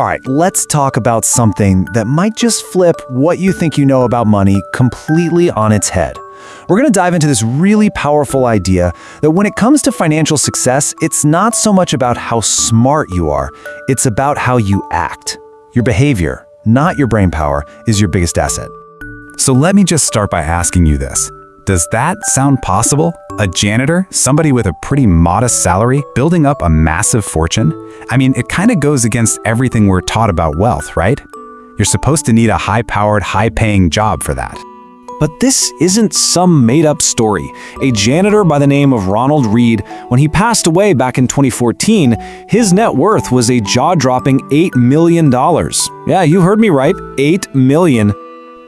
All right, let's talk about something that might just flip what you think you know about money completely on its head. We're going to dive into this really powerful idea that when it comes to financial success, it's not so much about how smart you are, it's about how you act. Your behavior, not your brain power, is your biggest asset. So let me just start by asking you this. Does that sound possible? A janitor, somebody with a pretty modest salary, building up a massive fortune? I mean, it kind of goes against everything we're taught about wealth, right? You're supposed to need a high-powered, high-paying job for that. But this isn't some made-up story. A janitor by the name of Ronald Reed, when he passed away back in 2014, his net worth was a jaw-dropping $8 million. Yeah, you heard me right, $8 million.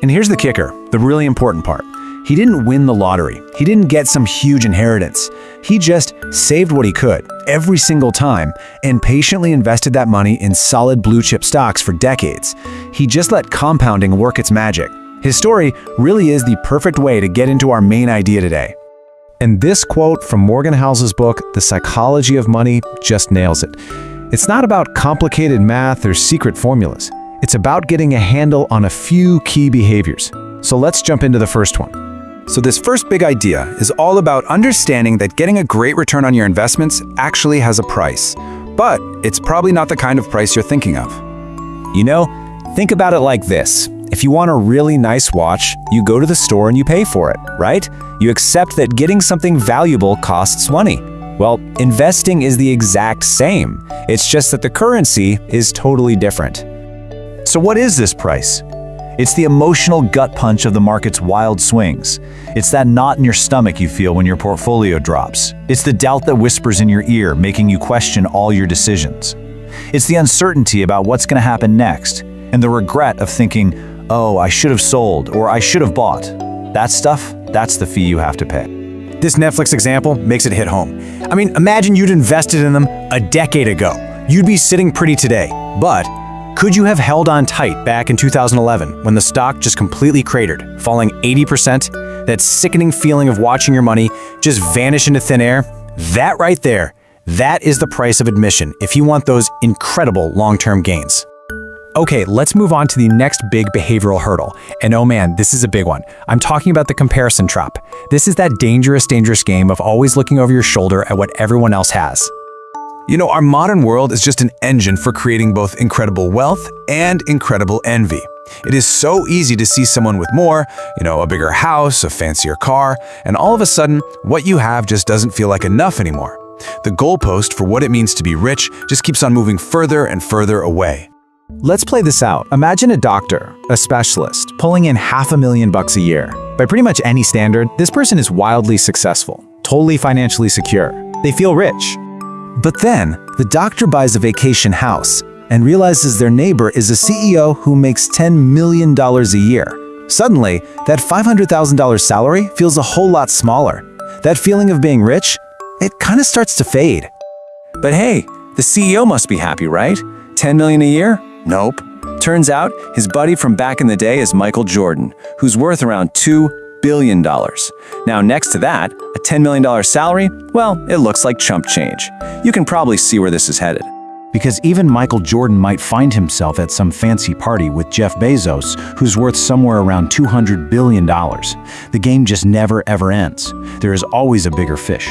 And here's the kicker, the really important part. He didn't win the lottery. He didn't get some huge inheritance. He just saved what he could every single time and patiently invested that money in solid blue-chip stocks for decades. He just let compounding work its magic. His story really is the perfect way to get into our main idea today. And this quote from Morgan Housel's book, The Psychology of Money, just nails it. It's not about complicated math or secret formulas. It's about getting a handle on a few key behaviors. So let's jump into the first one. So this first big idea is all about understanding that getting a great return on your investments actually has a price. But it's probably not the kind of price you're thinking of. You know, think about it like this. If you want a really nice watch, you go to the store and you pay for it, right? You accept that getting something valuable costs money. Well, investing is the exact same. It's just that the currency is totally different. So what is this price? It's the emotional gut punch of the market's wild swings. It's that knot in your stomach you feel when your portfolio drops. It's the doubt that whispers in your ear, making you question all your decisions. It's the uncertainty about what's going to happen next, and the regret of thinking, oh, I should have sold, or I should have bought. That stuff, that's the fee you have to pay. This Netflix example makes it hit home. I mean, imagine you'd invested in them a decade ago. You'd be sitting pretty today. But could you have held on tight back in 2011 when the stock just completely cratered, falling 80%? That sickening feeling of watching your money just vanish into thin air? That right there, that is the price of admission if you want those incredible long-term gains. Okay, let's move on to the next big behavioral hurdle. And oh man, this is a big one. I'm talking about the comparison trap. This is that dangerous game of always looking over your shoulder at what everyone else has. You know, our modern world is just an engine for creating both incredible wealth and incredible envy. It is so easy to see someone with more, a bigger house, a fancier car, and all of a sudden, what you have just doesn't feel like enough anymore. The goalpost for what it means to be rich just keeps on moving further and further away. Let's play this out. Imagine a doctor, a specialist, pulling in $500,000 a year. By pretty much any standard, this person is wildly successful, totally financially secure. They feel rich. But then, the doctor buys a vacation house and realizes their neighbor is a CEO who makes $10 million a year. Suddenly, that $500,000 salary feels a whole lot smaller. That feeling of being rich, it kind of starts to fade. But hey, the CEO must be happy, right? $10 million a year? Nope. Turns out, his buddy from back in the day is Michael Jordan, who's worth around $2 billion. Now, next to that, a $10 million salary, well, it looks like chump change. You can probably see where this is headed. Because even Michael Jordan might find himself at some fancy party with Jeff Bezos, who's worth somewhere around $200 billion. The game just never ever ends. There is always a bigger fish.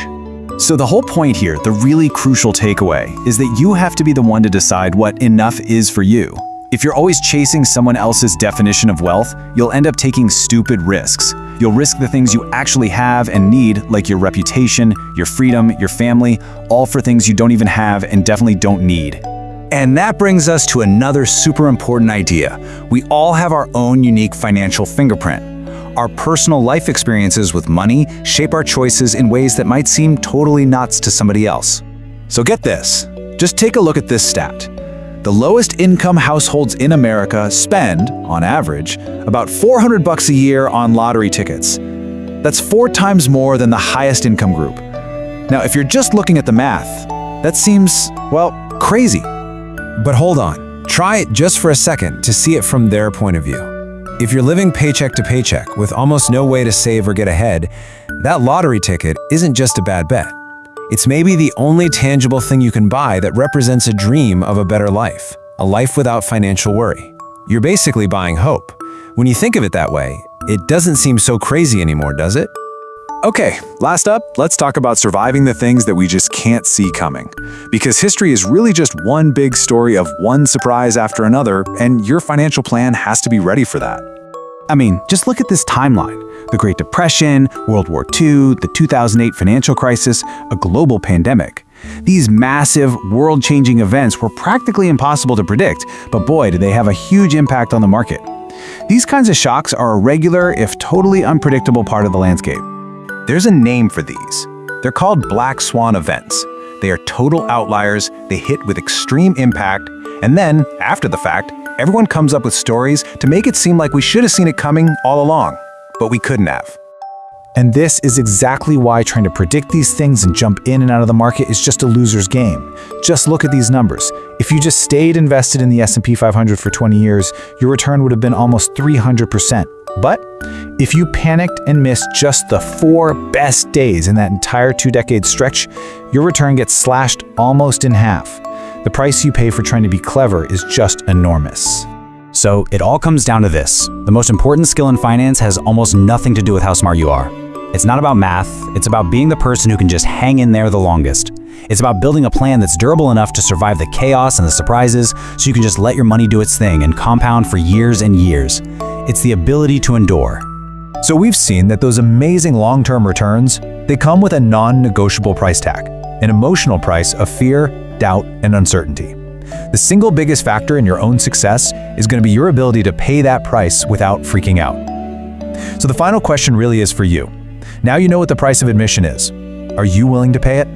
So the whole point here, the really crucial takeaway, is that you have to be the one to decide what enough is for you. If you're always chasing someone else's definition of wealth, you'll end up taking stupid risks. You'll risk the things you actually have and need, like your reputation, your freedom, your family, all for things you don't even have and definitely don't need. And that brings us to another super important idea. We all have our own unique financial fingerprint. Our personal life experiences with money shape our choices in ways that might seem totally nuts to somebody else. So get this, just take a look at this stat. The lowest income households in America spend, on average, about $400 a year on lottery tickets. That's 4 times more than the highest income group. Now, if you're just looking at the math, that seems, well, crazy. But hold on, try it just for a second to see it from their point of view. If you're living paycheck to paycheck with almost no way to save or get ahead, that lottery ticket isn't just a bad bet. It's maybe the only tangible thing you can buy that represents a dream of a better life. a life without financial worry. You're basically buying hope. When you think of it that way, it doesn't seem so crazy anymore, does it? Okay, last up, let's talk about surviving the things that we just can't see coming. Because history is really just one big story of one surprise after another, and your financial plan has to be ready for that. I mean, just look at this timeline. The Great Depression, World War II, the 2008 financial crisis, a global pandemic. These massive, world-changing events were practically impossible to predict, but boy, did they have a huge impact on the market. These kinds of shocks are a regular, if totally unpredictable part of the landscape. There's a name for these. They're called black swan events. They are total outliers, they hit with extreme impact, and then, after the fact, everyone comes up with stories to make it seem like we should have seen it coming all along, but we couldn't have. And this is exactly why trying to predict these things and jump in and out of the market is just a loser's game. Just look at these numbers. If you just stayed invested in the S&P 500 for 20 years, your return would have been almost 300%. But if you panicked and missed just the 4 best days in that entire 2-decade stretch, your return gets slashed almost in half. The price you pay for trying to be clever is just enormous. So it all comes down to this. The most important skill in finance has almost nothing to do with how smart you are. It's not about math, it's about being the person who can just hang in there the longest. It's about building a plan that's durable enough to survive the chaos and the surprises so you can just let your money do its thing and compound for years and years. It's the ability to endure. So we've seen that those amazing long-term returns, they come with a non-negotiable price tag, an emotional price of fear, doubt, and uncertainty. The single biggest factor in your own success is going to be your ability to pay that price without freaking out. So the final question really is for you. Now you know what the price of admission is. Are you willing to pay it?